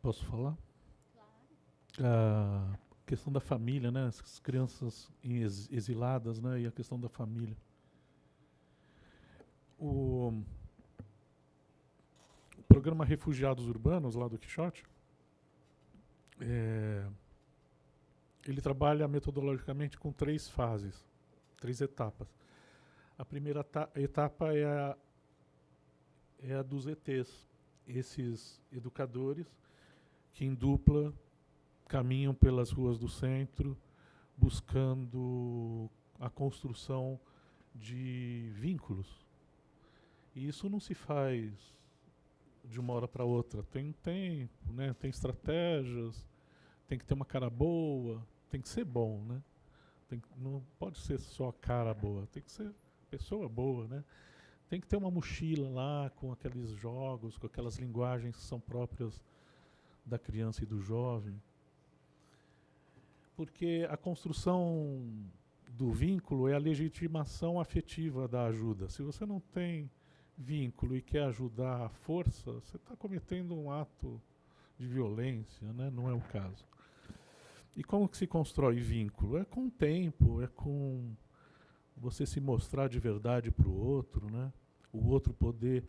posso falar? A questão da família, né? As crianças exiladas, né? E a questão da família. O programa Refugiados Urbanos, lá do Quixote, ele trabalha metodologicamente com 3 fases, 3 etapas. A primeira etapa é a dos ETs, esses educadores que em dupla caminham pelas ruas do centro buscando a construção de vínculos. E isso não se faz de uma hora para outra. Tem tempo, né? Tem estratégias, tem que ter uma cara boa, tem que ser bom, né? Não pode ser só cara boa, tem que ser pessoa boa, né? Tem que ter uma mochila lá com aqueles jogos, com aquelas linguagens que são próprias da criança e do jovem. Porque a construção do vínculo é a legitimação afetiva da ajuda. Se você não tem vínculo e quer ajudar à força, você está cometendo um ato de violência, né? Não é o caso. E como que se constrói vínculo? É com o tempo, é com você se mostrar de verdade para o outro, né? O outro poder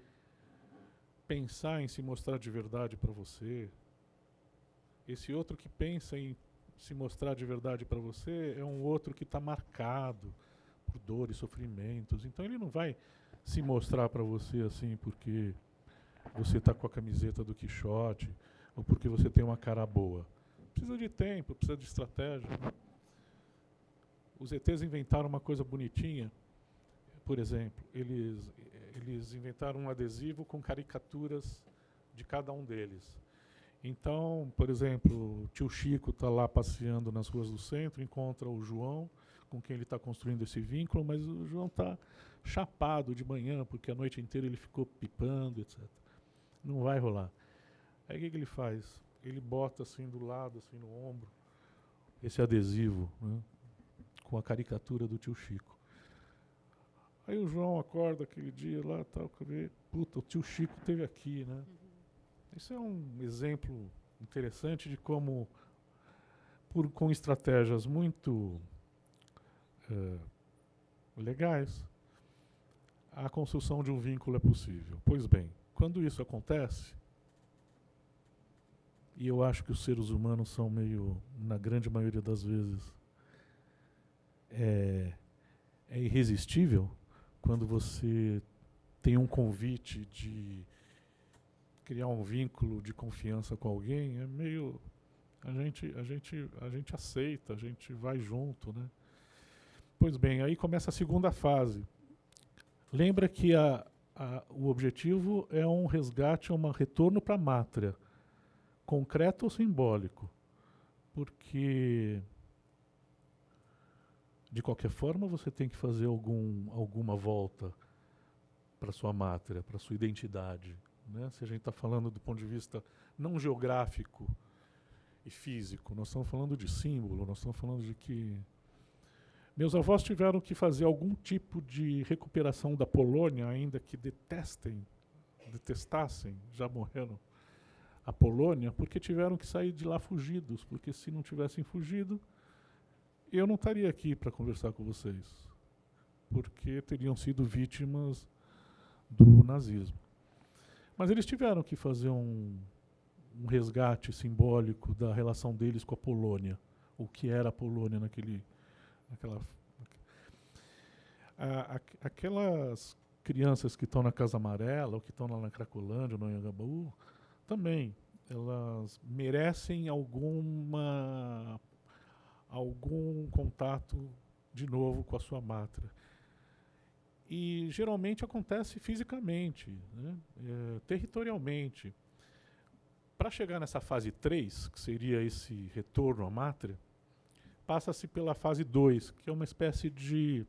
pensar em se mostrar de verdade para você. Esse outro que pensa em se mostrar de verdade para você é um outro que está marcado por dores, sofrimentos. Então ele não vai se mostrar para você assim porque você está com a camiseta do Quixote ou porque você tem uma cara boa. Precisa de tempo, precisa de estratégia. Os ETs inventaram uma coisa bonitinha. Por exemplo, eles inventaram um adesivo com caricaturas de cada um deles. Então, por exemplo, o tio Chico está lá passeando nas ruas do centro, encontra o João, com quem ele está construindo esse vínculo, mas o João está chapado de manhã, porque a noite inteira ele ficou pipando, etc. Não vai rolar. Aí o que ele faz? Ele bota assim do lado, assim no ombro, esse adesivo, né, com a caricatura do tio Chico. Aí o João acorda aquele dia lá, tal, puta, o tio Chico esteve aqui, né? Isso é um exemplo interessante de como, com estratégias muito legais, a construção de um vínculo é possível. Pois bem, quando isso acontece, e eu acho que os seres humanos são meio, na grande maioria das vezes, é irresistível quando você tem um convite de criar um vínculo de confiança com alguém, é meio a gente aceita, a gente vai junto, né? Pois bem, aí começa a segunda fase. Lembra que o objetivo é um resgate, um retorno para a mátria, concreto ou simbólico, porque de qualquer forma você tem que fazer alguma volta para sua mátria, para sua identidade. Né? Se a gente está falando do ponto de vista não geográfico e físico, nós estamos falando de símbolo, nós estamos falando de que meus avós tiveram que fazer algum tipo de recuperação da Polônia, ainda que detestassem, já morreram, a Polônia, porque tiveram que sair de lá fugidos, porque se não tivessem fugido, eu não estaria aqui para conversar com vocês, porque teriam sido vítimas do nazismo. Mas eles tiveram que fazer um resgate simbólico da relação deles com a Polônia, o que era a Polônia aquelas crianças que estão na Casa Amarela, ou que estão lá na Cracolândia, no Anhangabaú, também, elas merecem algum contato de novo com a sua mátria. E geralmente acontece fisicamente, né? Territorialmente. Para chegar nessa fase 3, que seria esse retorno à mátria, passa-se pela fase 2, que é uma espécie de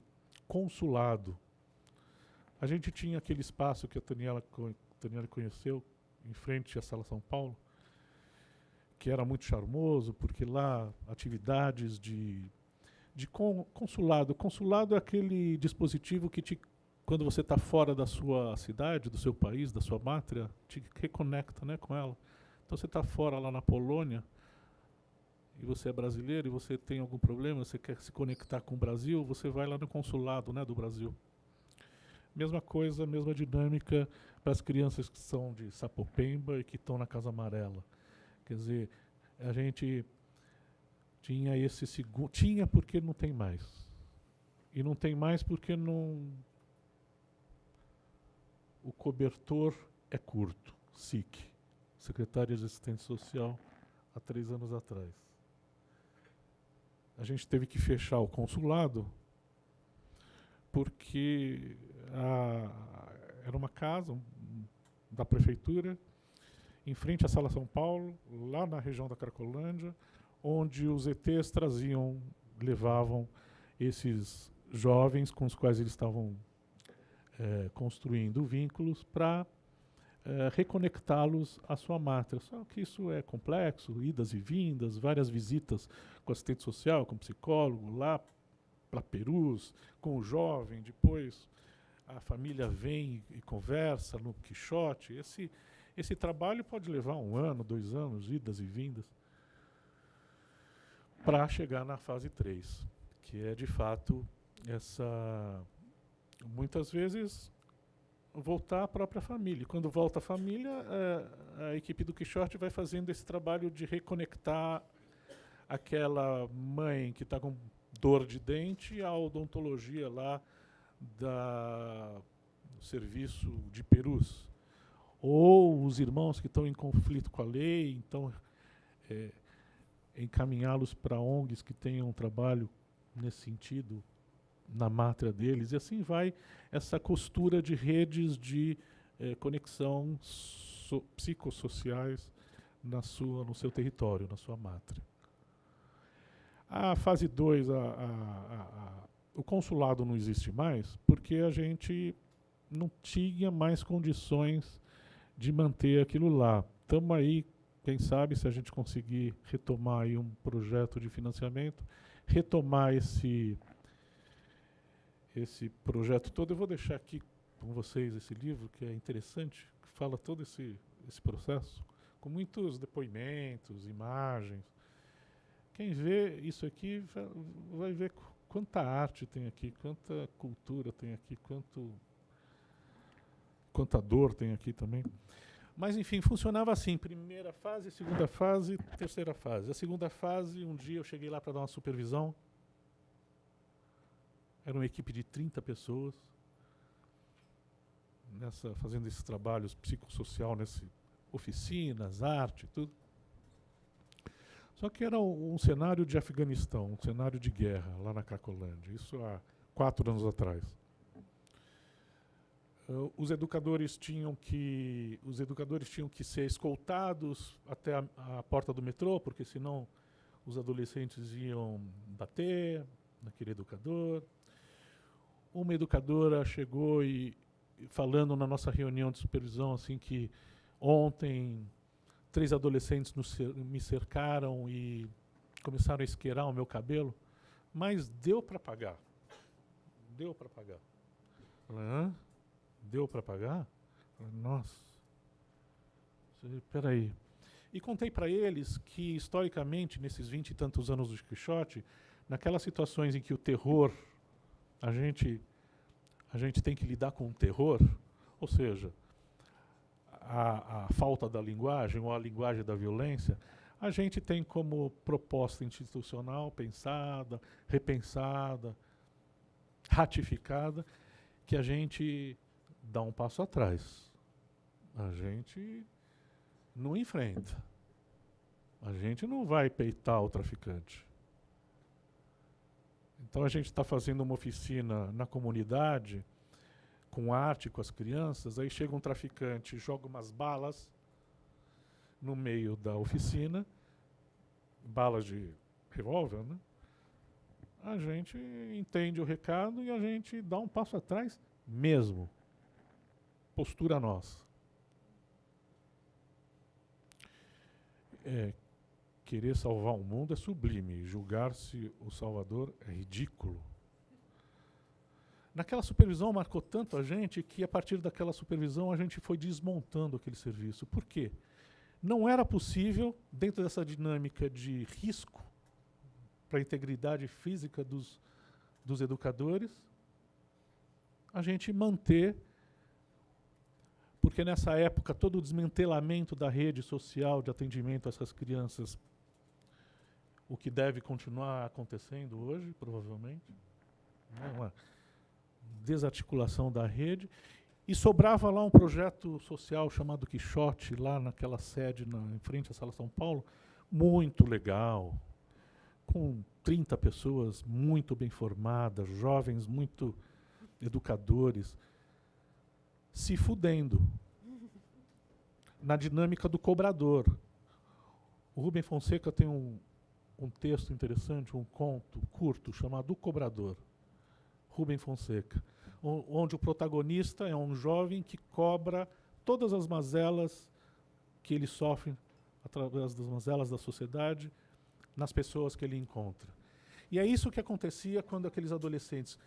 consulado. A gente tinha aquele espaço que a Daniela conheceu, em frente à Sala São Paulo, que era muito charmoso, porque lá atividades de consulado. Consulado é aquele dispositivo que quando você está fora da sua cidade, do seu país, da sua mátria, te reconecta, né, com ela. Então você está fora lá na Polônia, e você é brasileiro, e você tem algum problema, você quer se conectar com o Brasil, você vai lá no consulado, né, do Brasil. Mesma coisa, mesma dinâmica para as crianças que são de Sapopemba e que estão na Casa Amarela. Quer dizer, a gente tinha esse segundo... Tinha porque não tem mais. E não tem mais porque não... O cobertor é curto. SIC, Secretaria de Assistência Social, há 3 anos atrás. A gente teve que fechar o consulado porque era uma casa da prefeitura em frente à Sala São Paulo, lá na região da Cracolândia, onde os ETs levavam esses jovens com os quais eles estavam construindo vínculos para reconectá-los à sua mátria. Só que isso é complexo, idas e vindas, várias visitas com assistente social, com psicólogo, lá para Perus, com o jovem, depois a família vem e conversa no Quixote. Esse trabalho pode levar 1 ano, 2 anos, idas e vindas, para chegar na fase 3, que é de fato muitas vezes voltar à própria família. Quando volta a família, a equipe do Quixote vai fazendo esse trabalho de reconectar aquela mãe que está com dor de dente à odontologia lá do serviço de Perus. Ou os irmãos que estão em conflito com a lei, então encaminhá-los para ONGs que tenham um trabalho nesse sentido na mátria deles, e assim vai essa costura de redes de conexão psicossociais no seu território, na sua mátria. A fase 2, o consulado não existe mais porque a gente não tinha mais condições de manter aquilo lá. Estamos aí, quem sabe, se a gente conseguir retomar aí um projeto de financiamento, retomar esse projeto todo. Eu vou deixar aqui com vocês esse livro, que é interessante, que fala todo esse processo, com muitos depoimentos, imagens. Quem vê isso aqui vai ver quanta arte tem aqui, quanta cultura tem aqui, quanta dor tem aqui também. Mas, enfim, funcionava assim: primeira fase, segunda fase, terceira fase. A segunda fase, um dia eu cheguei lá para dar uma supervisão. Era uma equipe de 30 pessoas fazendo esses trabalhos psicossocial, oficinas, arte, tudo. Só que era um cenário de Afeganistão, um cenário de guerra lá na Cracolândia, isso há 4 anos atrás. Os educadores tinham que ser escoltados até a porta do metrô, porque senão os adolescentes iam bater naquele educador. Uma educadora chegou e falando na nossa reunião de supervisão assim que ontem 3 adolescentes me cercaram e começaram a isqueirar o meu cabelo, mas deu para pagar. Deu para pagar. Falei, hã? Deu para pagar? Falei, nossa. Espera aí. E contei para eles que, historicamente, nesses 20 e tantos anos do Quixote, naquelas situações em que o terror, a gente tem que lidar com o terror, ou seja, a falta da linguagem ou a linguagem da violência, a gente tem como proposta institucional pensada, repensada, ratificada, que a gente dá um passo atrás. A gente não enfrenta. A gente não vai peitar o traficante. Então a gente está fazendo uma oficina na comunidade, com arte, com as crianças, aí chega um traficante, joga umas balas no meio da oficina, balas de revólver, né? A gente entende o recado e a gente dá um passo atrás mesmo. Postura nossa. Querer salvar o mundo é sublime, julgar-se o salvador é ridículo. Naquela supervisão marcou tanto a gente que a partir daquela supervisão a gente foi desmontando aquele serviço. Por quê? Não era possível, dentro dessa dinâmica de risco para a integridade física dos educadores, a gente manter, porque nessa época todo o desmantelamento da rede social de atendimento a essas crianças, o que deve continuar acontecendo hoje, provavelmente, né, uma desarticulação da rede, e sobrava lá um projeto social chamado Quixote, lá naquela sede em frente à Sala São Paulo, muito legal, com 30 pessoas muito bem formadas, jovens muito educadores, se fudendo na dinâmica do cobrador. O Rubem Fonseca tem um texto interessante, um conto curto chamado O Cobrador, Rubem Fonseca, onde o protagonista é um jovem que cobra todas as mazelas que ele sofre através das mazelas da sociedade nas pessoas que ele encontra. E é isso que acontecia quando aqueles adolescentes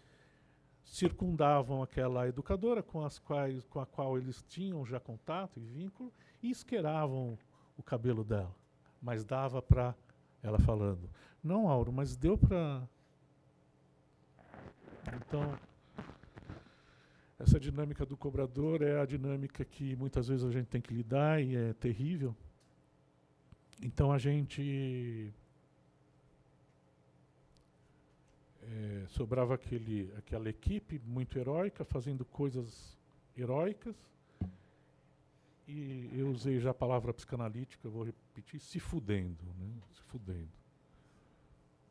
circundavam aquela educadora com a qual eles tinham já contato e vínculo e esqueravam o cabelo dela. Mas dava para ela falando, não, Auro, mas deu para... Então, essa dinâmica do cobrador é a dinâmica que muitas vezes a gente tem que lidar e é terrível. Então a gente... sobrava aquela equipe muito heróica, fazendo coisas heróicas, e eu usei já a palavra psicanalítica, vou repetir, se fudendo, né? Se fudendo.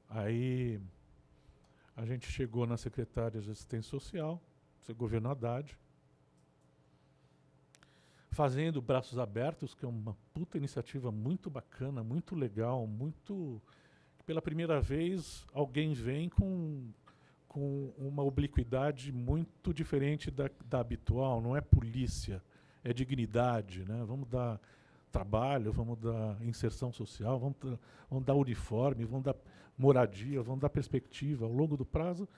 Aí a gente chegou na secretária de assistência social, seu governo Haddad, fazendo Braços Abertos, que é uma puta iniciativa muito bacana, muito legal, muito... Pela primeira vez, alguém vem com uma obliquidade muito diferente da habitual. Não é polícia, é dignidade, né? Vamos dar trabalho, vamos dar inserção social, vamos dar uniforme, vamos dar moradia, vamos dar perspectiva. Ao longo do prazo,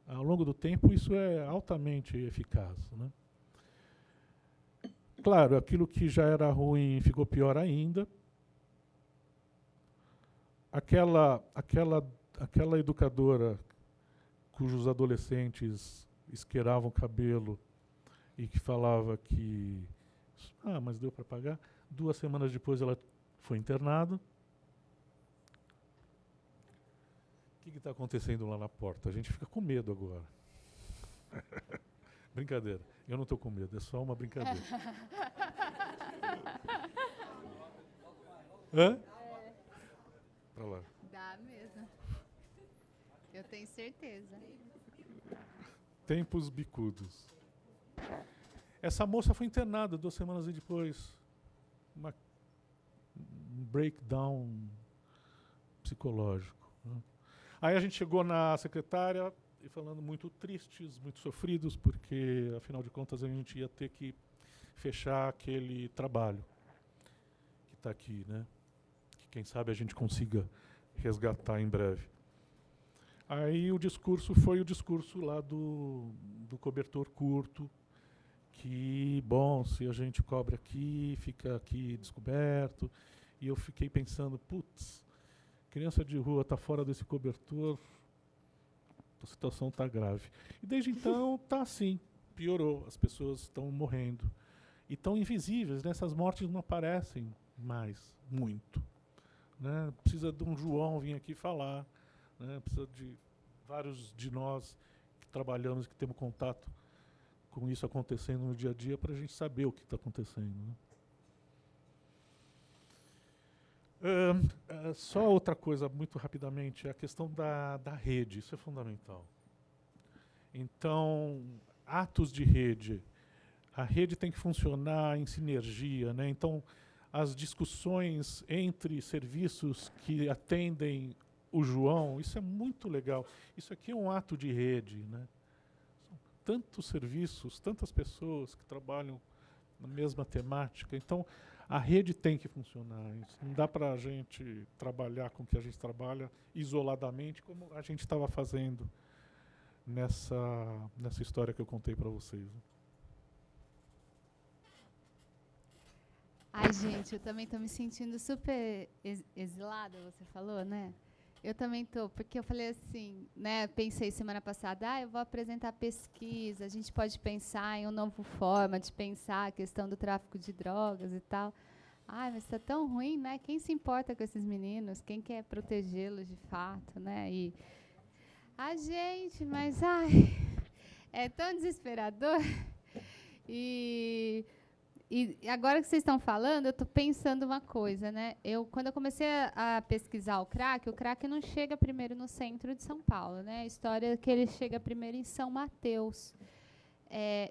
ao longo do tempo, isso é altamente eficaz, né? Claro, aquilo que já era ruim ficou pior ainda. Aquela educadora cujos adolescentes esqueravam o cabelo e que falava que mas deu para pagar, 2 semanas depois ela foi internada. O que está acontecendo lá na porta? A gente fica com medo agora. Brincadeira, eu não estou com medo, é só uma brincadeira. Hã? Pra lá. Dá mesmo. Eu tenho certeza. Tempos bicudos. Essa moça foi internada 2 semanas depois. Um breakdown psicológico, né? Aí a gente chegou na secretária e falando muito tristes, muito sofridos, porque, afinal de contas, a gente ia ter que fechar aquele trabalho que está aqui, né? Que quem sabe a gente consiga resgatar em breve. Aí o discurso foi o discurso lá do cobertor curto, que, bom, se a gente cobre aqui, fica aqui descoberto. E eu fiquei pensando, putz, criança de rua está fora desse cobertor, a situação está grave. E desde então está assim, piorou, as pessoas estão morrendo. E estão invisíveis, né? Essas mortes não aparecem mais, muito, né? Precisa de um João vir aqui falar, né? Precisa de vários de nós que trabalhamos, que temos contato com isso acontecendo no dia a dia, para a gente saber o que está acontecendo, né? Só outra coisa, muito rapidamente, a questão da rede, isso é fundamental. Então, atos de rede, a rede tem que funcionar em sinergia, né? Então, as discussões entre serviços que atendem o João, isso é muito legal. Isso aqui é um ato de rede, né? São tantos serviços, tantas pessoas que trabalham na mesma temática. Então, a rede tem que funcionar. Isso não dá para a gente trabalhar com o que a gente trabalha isoladamente, como a gente estava fazendo nessa história que eu contei para vocês, né? Ai, gente, eu também estou me sentindo super exilada, você falou, né? Eu também estou, porque eu falei assim, né? Pensei semana passada, eu vou apresentar pesquisa, a gente pode pensar em uma nova forma de pensar a questão do tráfico de drogas e tal. Ai, mas está tão ruim, né? Quem se importa com esses meninos? Quem quer protegê-los de fato, né? E a gente, mas é tão desesperador. E agora que vocês estão falando, eu estou pensando uma coisa, né? Quando eu comecei a pesquisar o crack não chega primeiro no centro de São Paulo, né? A história é que ele chega primeiro em São Mateus.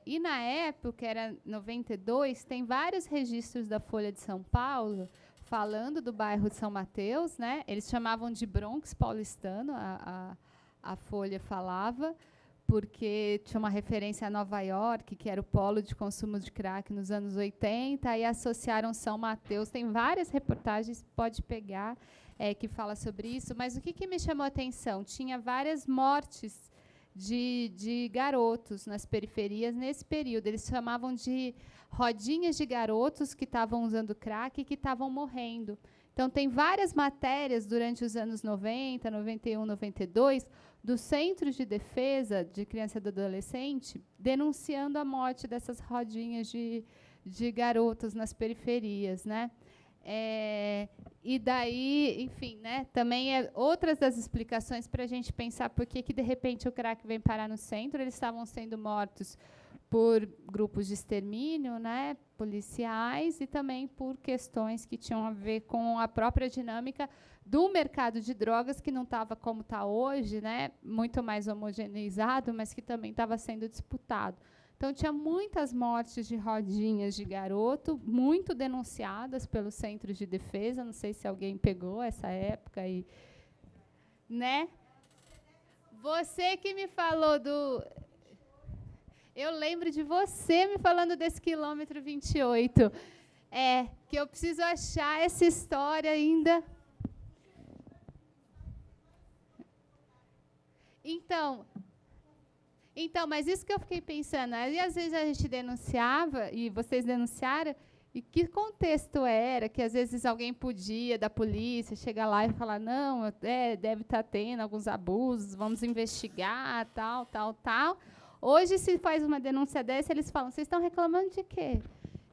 E na época, era 92, tem vários registros da Folha de São Paulo falando do bairro de São Mateus, né? Eles chamavam de Bronx paulistano, a Folha falava, porque tinha uma referência a Nova York, que era o polo de consumo de crack nos anos 80, e associaram São Mateus. Tem várias reportagens, pode pegar, que fala sobre isso, mas o que me chamou a atenção? Tinha várias mortes de garotos nas periferias nesse período. Eles chamavam de rodinhas de garotos que estavam usando crack e que estavam morrendo. Então, tem várias matérias durante os anos 90, 91, 92, dos centros de defesa de criança e adolescente, denunciando a morte dessas rodinhas de garotos nas periferias, né? E daí, enfim, né, também outras das explicações para a gente pensar por que de repente o crack vem parar no centro. Eles estavam sendo mortos por grupos de extermínio, né, policiais, e também por questões que tinham a ver com a própria dinâmica do mercado de drogas, que não estava como está hoje, né, muito mais homogeneizado, mas que também estava sendo disputado. Então, tinha muitas mortes de rodinhas de garoto, muito denunciadas pelos centros de defesa. Não sei se alguém pegou essa época. Né? Você que me falou do... Eu lembro de você me falando desse quilômetro 28. Que eu preciso achar essa história ainda. Então, mas isso que eu fiquei pensando, aí às vezes a gente denunciava, e vocês denunciaram, e que contexto era, que às vezes alguém podia, da polícia, chegar lá e falar, não, deve estar tendo alguns abusos, vamos investigar, tal. Hoje, se faz uma denúncia dessa, eles falam, vocês estão reclamando de quê?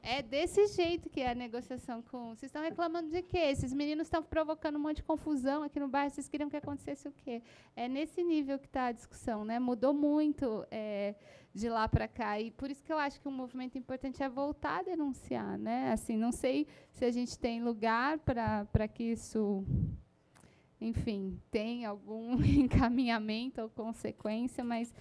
É desse jeito que é a negociação com... Vocês estão reclamando de quê? Esses meninos estão provocando um monte de confusão aqui no bairro, vocês queriam que acontecesse o quê? É nesse nível que está a discussão, né? Mudou muito de lá para cá. E por isso que eu acho que um movimento importante é voltar a denunciar, né? Assim, não sei se a gente tem lugar para que isso, enfim, tenha algum encaminhamento ou consequência, mas...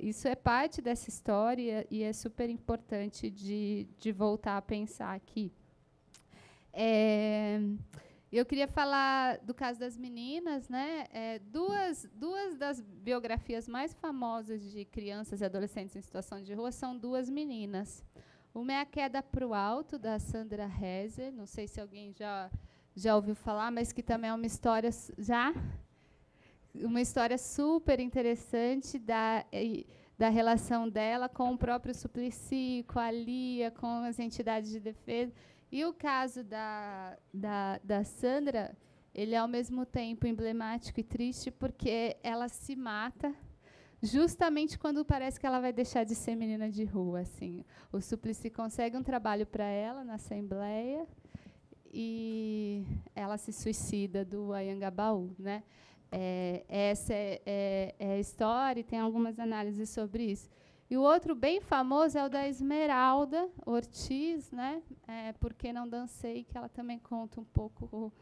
isso é parte dessa história e é super importante de voltar a pensar aqui. Eu queria falar do caso das meninas, né? Duas das biografias mais famosas de crianças e adolescentes em situação de rua são duas meninas. Uma é A Queda para o Alto, da Sandra Hesse, não sei se alguém já ouviu falar, mas que também é uma história... Uma história super interessante da relação dela com o próprio Suplicy, com a Lia, com as entidades de defesa. E o caso da Sandra, ele é, ao mesmo tempo, emblemático e triste, porque ela se mata justamente quando parece que ela vai deixar de ser menina de rua. Assim. O Suplicy consegue um trabalho para ela na Assembleia e ela se suicida do Anhangabaú, né? Essa é a história, e tem algumas análises sobre isso. E o outro bem famoso é o da Esmeralda Ortiz, né? Por Que Não Dancei, que ela também conta um pouco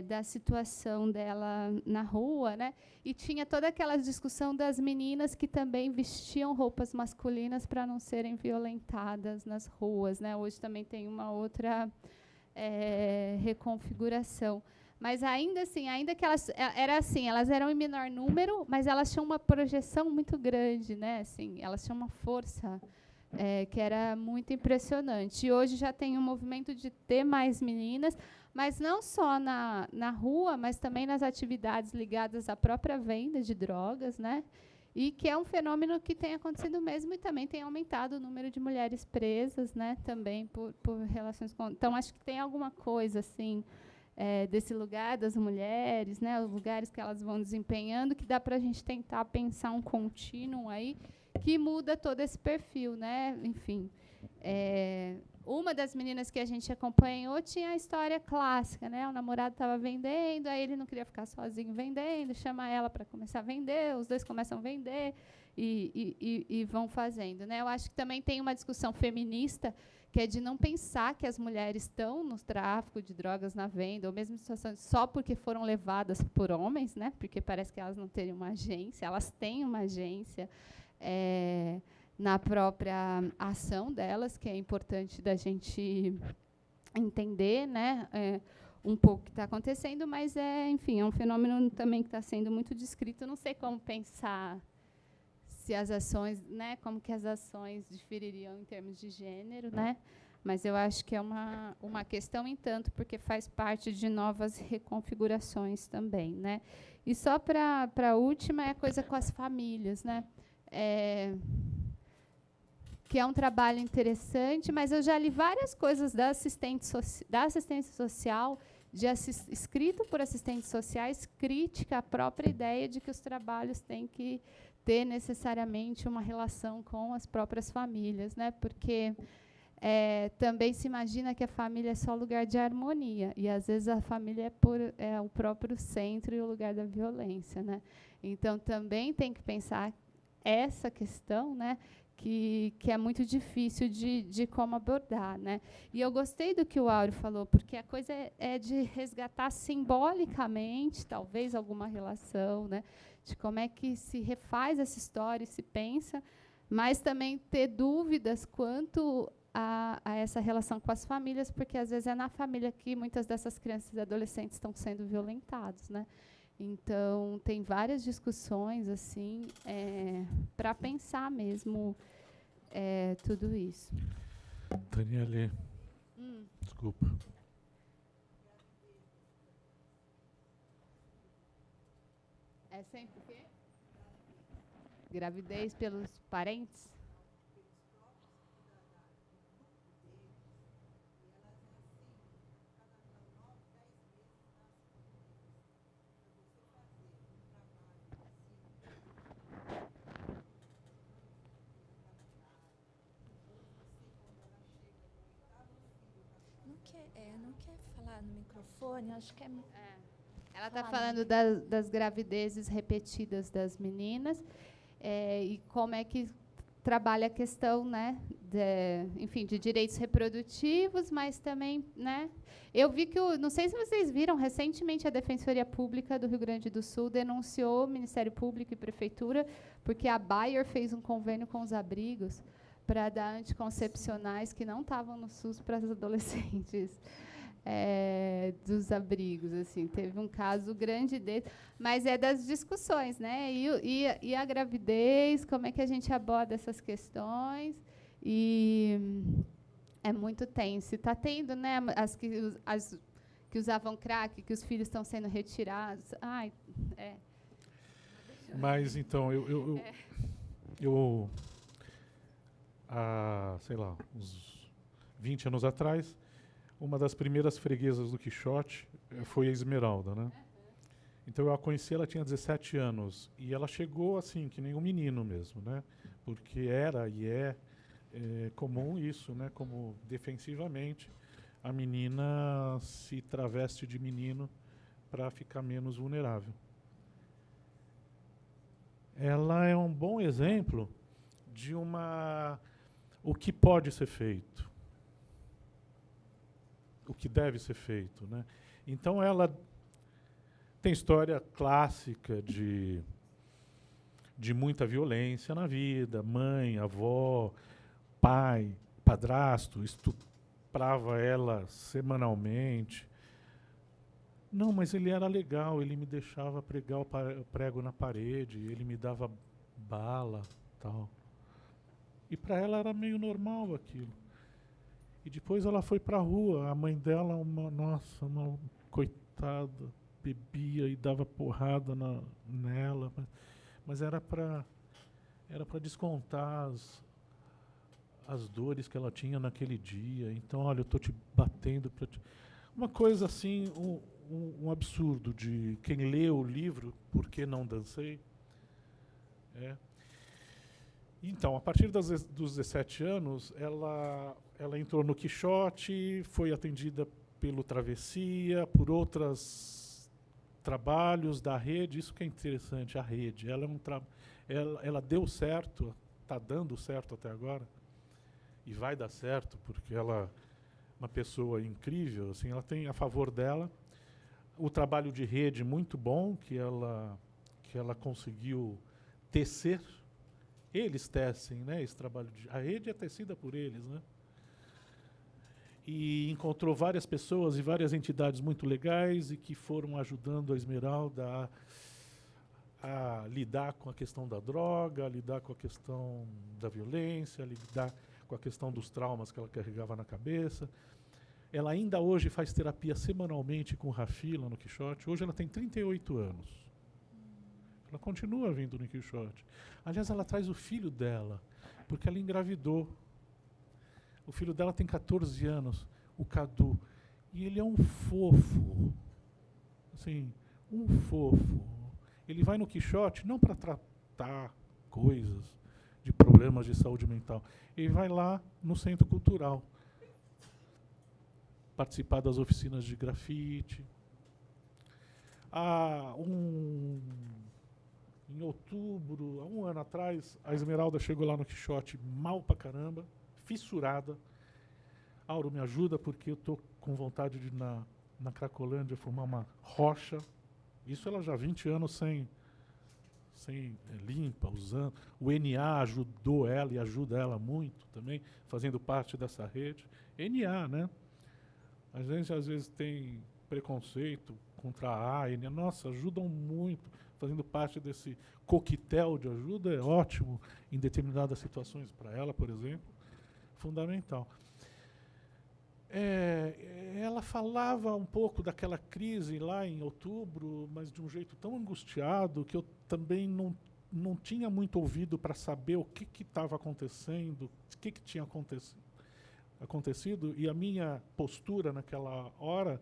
da situação dela na rua, né? E tinha toda aquela discussão das meninas que também vestiam roupas masculinas para não serem violentadas nas ruas, né? Hoje também tem uma outra reconfiguração. Mas ainda assim, ainda que elas eram em menor número, mas elas tinham uma projeção muito grande, né? Assim, elas tinham uma força que era muito impressionante. E hoje já tem um movimento de ter mais meninas, mas não só na rua, mas também nas atividades ligadas à própria venda de drogas, né? e que é um fenômeno que tem acontecido mesmo e também tem aumentado o número de mulheres presas, né, também por relações com... Então, acho que tem alguma coisa, assim, desse lugar das mulheres, né, os lugares que elas vão desempenhando, que dá para a gente tentar pensar um contínuo aí que muda todo esse perfil, né, enfim. Uma das meninas que a gente acompanhou tinha a história clássica, né? O namorado estava vendendo, aí ele não queria ficar sozinho vendendo, chama ela para começar a vender, os dois começam a vender e vão fazendo, né? Eu acho que também tem uma discussão feminista que é de não pensar que as mulheres estão no tráfico de drogas, na venda, ou mesmo em situações só porque foram levadas por homens, né? Porque parece que elas não teriam uma agência, elas têm uma agência. Na própria ação delas, que é importante da gente entender, né, um pouco o que está acontecendo, mas enfim, é um fenômeno também que está sendo muito descrito. Eu não sei como pensar se as ações, né, como que as ações difeririam em termos de gênero, né, mas eu acho que é uma questão em tanto, porque faz parte de novas reconfigurações também, né. E só para a última é a coisa com as famílias, né. Que é um trabalho interessante, mas eu já li várias coisas da assistência social, escrito por assistentes sociais, crítica à própria ideia de que os trabalhos têm que ter necessariamente uma relação com as próprias famílias, né? Porque também se imagina que a família é só lugar de harmonia, e às vezes a família é o próprio centro e o lugar da violência, né? Então também tem que pensar essa questão, né? Que é muito difícil de como abordar, né? E eu gostei do que o Áureo falou, porque a coisa é de resgatar simbolicamente, talvez, alguma relação, né? De como é que se refaz essa história e se pensa, mas também ter dúvidas quanto a essa relação com as famílias, porque, às vezes, é na família que muitas dessas crianças e adolescentes estão sendo violentados, né? Então, tem várias discussões assim para pensar mesmo tudo isso. Daniele, desculpa. É sempre o quê? Gravidez pelos parentes? Não quer falar no microfone? Acho que Ela está falando das gravidezes repetidas das meninas e como é que trabalha a questão, né, enfim, de direitos reprodutivos, mas também, né, eu vi que não sei se vocês viram, recentemente a Defensoria Pública do Rio Grande do Sul denunciou o Ministério Público e Prefeitura porque a Bayer fez um convênio com os abrigos para dar anticoncepcionais que não estavam no SUS para as adolescentes dos abrigos, assim, teve um caso grande desse, mas é das discussões, né? E a gravidez, como é que a gente aborda essas questões? E é muito tenso. Está tendo, né? As que usavam crack, que os filhos estão sendo retirados. Ai, Mas então eu há, sei lá, uns 20 anos atrás, uma das primeiras freguesas do Quixote foi a Esmeralda, né? Então eu a conheci, ela tinha 17 anos, e ela chegou assim, que nem um menino mesmo, né? Porque era e é comum isso, né? Como defensivamente a menina se traveste de menino para ficar menos vulnerável. Ela é um bom exemplo de o que pode ser feito, o que deve ser feito, né? Então ela tem história clássica de muita violência na vida, mãe, avó, pai, padrasto, estuprava ela semanalmente. Não, mas ele era legal, ele me deixava pregar o prego na parede, ele me dava bala, tal. E para ela era meio normal aquilo. E depois ela foi para a rua, a mãe dela, uma coitada, bebia e dava porrada nela, mas era para era para descontar as dores que ela tinha naquele dia. Então, olha, eu estou te batendo para te... Uma coisa assim, um absurdo de quem lê o livro, Por que não dancei? Então, a partir dos 17 anos, ela entrou no Quixote, foi atendida pelo Travessia, por outros trabalhos da rede. Isso que é interessante, a rede. Ela deu certo, está dando certo até agora, e vai dar certo, porque ela é uma pessoa incrível, assim, ela tem a favor dela o trabalho de rede muito bom que ela conseguiu tecer. Eles tecem, né, esse trabalho a rede é tecida por eles, né? E encontrou várias pessoas e várias entidades muito legais e que foram ajudando a Esmeralda a lidar com a questão da droga, a lidar com a questão da violência, a lidar com a questão dos traumas que ela carregava na cabeça. Ela ainda hoje faz terapia semanalmente com o Rafi lá no Quixote. Hoje ela tem 38 anos. Ela continua vindo no Quixote. Aliás, ela traz o filho dela, porque ela engravidou. O filho dela tem 14 anos, o Cadu. E ele é um fofo. Assim, um fofo. Ele vai no Quixote não para tratar coisas de problemas de saúde mental. Ele vai lá no Centro Cultural participar das oficinas de grafite. Em outubro, há um ano atrás, a Esmeralda chegou lá no Quixote mal pra caramba, fissurada. Auro, me ajuda porque eu estou com vontade de ir na Cracolândia fumar uma rocha. Isso ela já há 20 anos sem limpa, usando. O NA ajudou ela e ajuda ela muito também, fazendo parte dessa rede. NA, né? A gente às vezes tem preconceito contra a ANA. Nossa, ajudam muito, fazendo parte desse coquetel de ajuda, é ótimo em determinadas situações para ela, por exemplo, fundamental. Ela falava um pouco daquela crise lá em outubro, mas de um jeito tão angustiado que eu também não tinha muito ouvido para saber o que estava acontecendo, o que tinha acontecido, e a minha postura naquela hora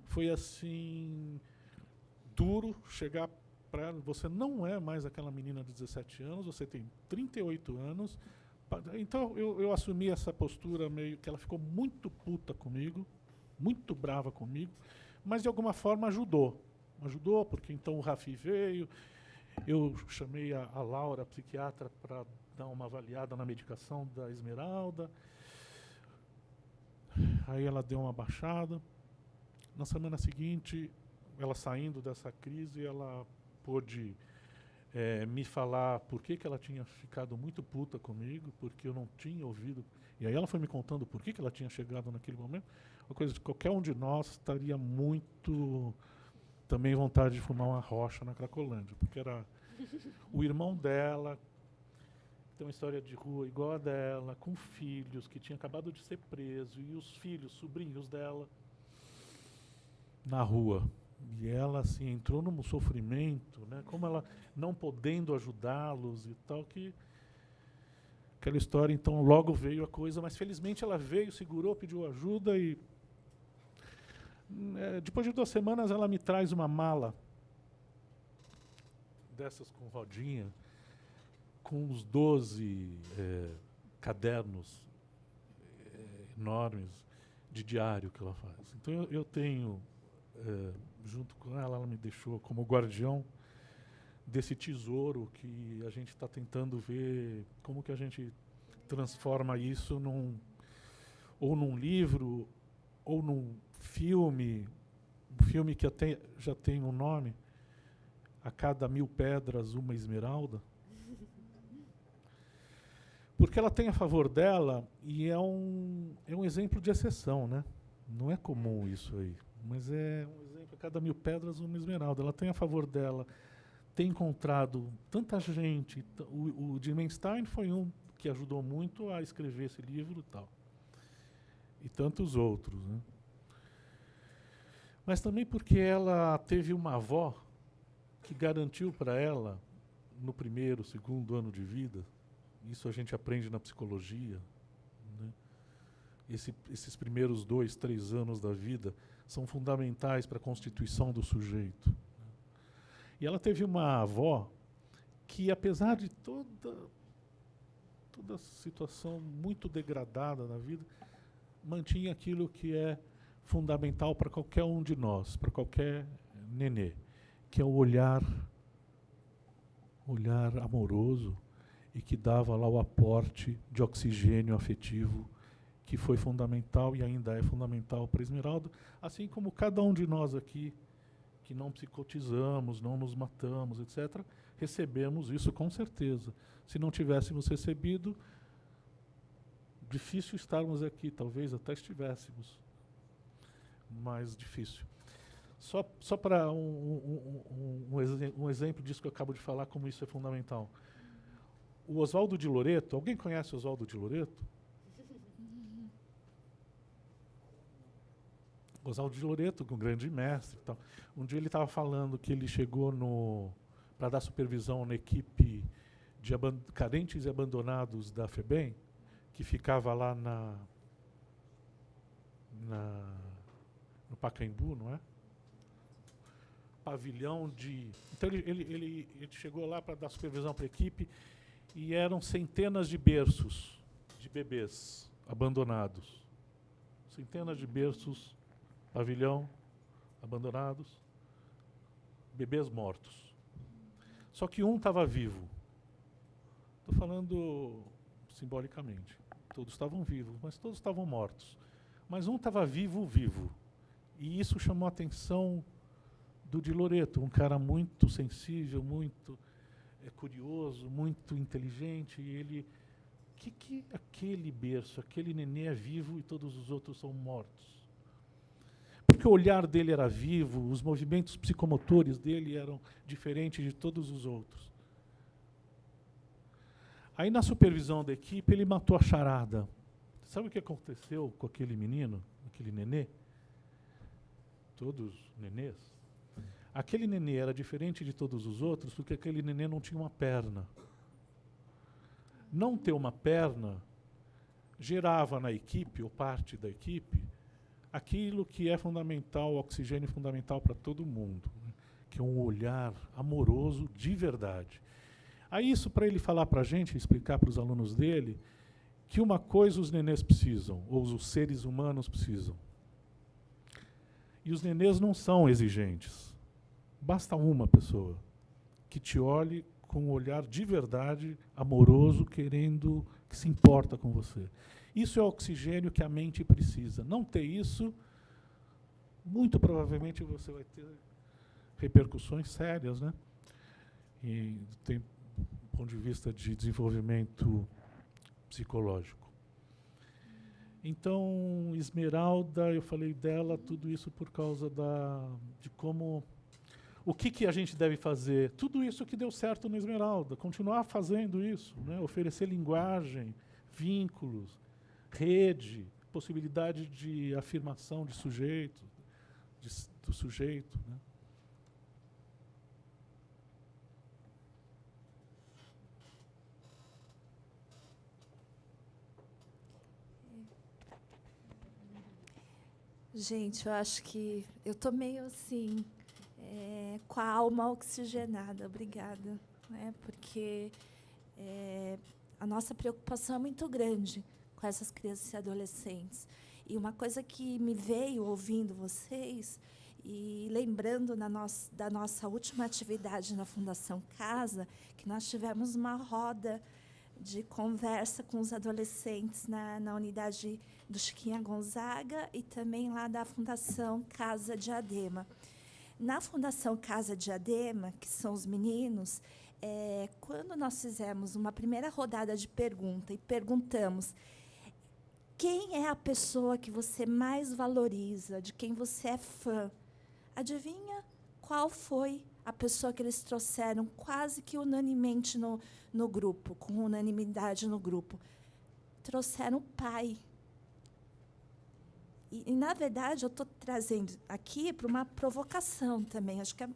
foi assim, duro, chegar para ela: você não é mais aquela menina de 17 anos, você tem 38 anos. Então eu assumi essa postura meio que ela ficou muito puta comigo, muito brava comigo, mas de alguma forma ajudou. Ajudou, porque então o Rafi veio, eu chamei a Laura, a psiquiatra, para dar uma avaliada na medicação da Esmeralda. Aí ela deu uma baixada. Na semana seguinte, ela saindo dessa crise, ela pôde me falar por que ela tinha ficado muito puta comigo, porque eu não tinha ouvido. E aí ela foi me contando por que ela tinha chegado naquele momento. Uma coisa que qualquer um de nós estaria muito também vontade de fumar uma rocha na Cracolândia, porque era o irmão dela, tem uma história de rua igual a dela, com filhos, que tinha acabado de ser preso, e os filhos, sobrinhos dela, na rua. E ela assim entrou num sofrimento, né? Como ela não podendo ajudá-los e tal, que aquela história. Então logo veio a coisa, mas felizmente ela veio, segurou, pediu ajuda e depois de 2 semanas ela me traz uma mala dessas com rodinha, com uns 12 cadernos enormes de diário que ela faz. Então eu tenho, junto com ela me deixou como guardião desse tesouro que a gente está tentando ver como que a gente transforma isso ou num livro, ou num filme, um filme que até já tem um nome, A Cada 1000 Pedras, Uma Esmeralda. Porque ela tem a favor dela, e é um exemplo de exceção, né? Não é comum isso aí, mas é um exemplo: a cada 1000 pedras, uma esmeralda. Ela tem a favor dela, tem encontrado tanta gente. O Dimenstein foi um que ajudou muito a escrever esse livro e tal. E tantos outros, né? Mas também porque ela teve uma avó que garantiu para ela no primeiro, segundo ano de vida, isso a gente aprende na psicologia, né? Esses primeiros 2, 3 anos da vida são fundamentais para a constituição do sujeito, né? E ela teve uma avó que, apesar de toda a situação muito degradada na vida, mantinha aquilo que é fundamental para qualquer um de nós, para qualquer nenê, que é o olhar amoroso e que dava lá o aporte de oxigênio afetivo que foi fundamental e ainda é fundamental para Esmeralda, assim como cada um de nós aqui, que não psicotizamos, não nos matamos, etc., recebemos isso com certeza. Se não tivéssemos recebido, difícil estarmos aqui, talvez até estivéssemos, mas difícil. Só para um exemplo disso que eu acabo de falar, como isso é fundamental. O Oswaldo de Loreto, alguém conhece o Oswaldo de Loreto? Oswaldo de Loreto, um grande mestre e tal. Um dia ele estava falando que ele chegou para dar supervisão na equipe de carentes e abandonados da FEBEM, que ficava lá no Pacaembu, não é? Pavilhão de... Então ele chegou lá para dar supervisão para a equipe e eram centenas de berços de bebês abandonados. Centenas de berços, pavilhão, abandonados, bebês mortos. Só que um estava vivo. Estou falando simbolicamente. Todos estavam vivos, mas todos estavam mortos. Mas um estava vivo. E isso chamou a atenção do de Loreto, um cara muito sensível, muito curioso, muito inteligente. E ele, que aquele berço, aquele nenê é vivo e todos os outros são mortos? Porque o olhar dele era vivo, os movimentos psicomotores dele eram diferentes de todos os outros. Aí, na supervisão da equipe, ele matou a charada. Sabe o que aconteceu com aquele menino, aquele nenê? Todos nenês. Aquele nenê era diferente de todos os outros porque aquele nenê não tinha uma perna. Não ter uma perna gerava na equipe, ou parte da equipe, aquilo que é fundamental, o oxigênio fundamental para todo mundo, né? Que é um olhar amoroso de verdade. Aí isso para ele falar para a gente, explicar para os alunos dele, que uma coisa os nenês precisam, ou os seres humanos precisam. E os nenês não são exigentes. Basta uma pessoa que te olhe com um olhar de verdade, amoroso, querendo, que se importa com você. Isso é o oxigênio que a mente precisa. Não ter isso, muito provavelmente você vai ter repercussões sérias, né? E tem do ponto de vista de desenvolvimento psicológico. Então, Esmeralda, eu falei dela, tudo isso por causa de como... O que a gente deve fazer? Tudo isso que deu certo no Esmeralda, continuar fazendo isso, né? Oferecer linguagem, vínculos, rede, possibilidade de afirmação de sujeito, do sujeito, né? Gente, eu acho que eu estou meio assim, com a alma oxigenada, obrigada. Né? Porque a nossa preocupação é muito grande com essas crianças e adolescentes. E uma coisa que me veio ouvindo vocês e lembrando da nossa última atividade na Fundação Casa, que nós tivemos uma roda de conversa com os adolescentes na unidade do Chiquinha Gonzaga e também lá da Fundação Casa Diadema. Na Fundação Casa Diadema, que são os meninos, quando nós fizemos uma primeira rodada de pergunta e perguntamos quem é a pessoa que você mais valoriza, de quem você é fã, adivinha qual foi a pessoa que eles trouxeram quase que unanimemente no grupo, com unanimidade no grupo? Trouxeram o pai. E, na verdade, eu estou trazendo aqui para uma provocação também. Acho que é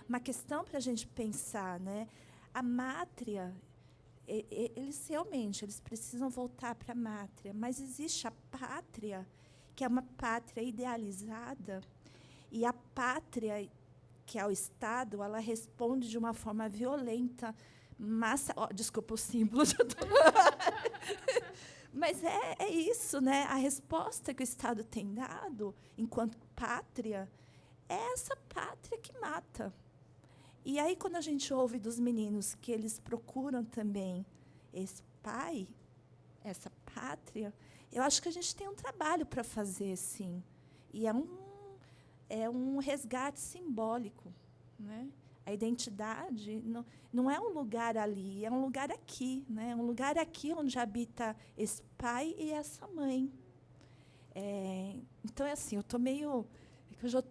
uma questão para a gente pensar, né? a mátria, eles realmente precisam voltar para a mátria, mas existe a pátria, que é uma pátria idealizada, e a pátria, que é o Estado, ela responde de uma forma violenta, desculpa o símbolo, já tô... Mas é isso, né? A resposta que o Estado tem dado, enquanto pátria, é essa pátria que mata. E aí, quando a gente ouve dos meninos que eles procuram também esse pai, essa pátria, eu acho que a gente tem um trabalho para fazer, sim. E é um resgate simbólico, né? A identidade não é um lugar ali, é um lugar aqui, né? É um lugar aqui onde habita esse pai e essa mãe. Então, é assim, eu estou meio...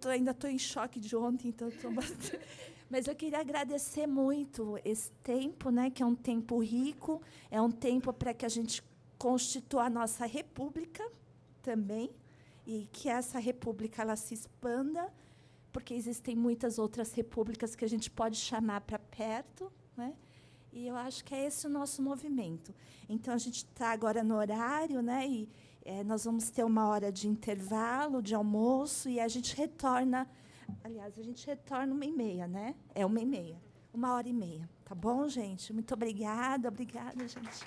ainda estou em choque de ontem, então bastante... Mas eu queria agradecer muito esse tempo, né, que é um tempo rico, é um tempo para que a gente constitua a nossa república também, e que essa república ela se expanda, porque existem muitas outras repúblicas que a gente pode chamar para perto, né? E eu acho que é esse o nosso movimento. Então, a gente está agora no horário, né? E nós vamos ter uma hora de intervalo, de almoço, e a gente retorna... Aliás, a gente retorna 1h30, né? 1h30. 1h30. Tá bom, gente? Muito obrigada. Obrigada, gente.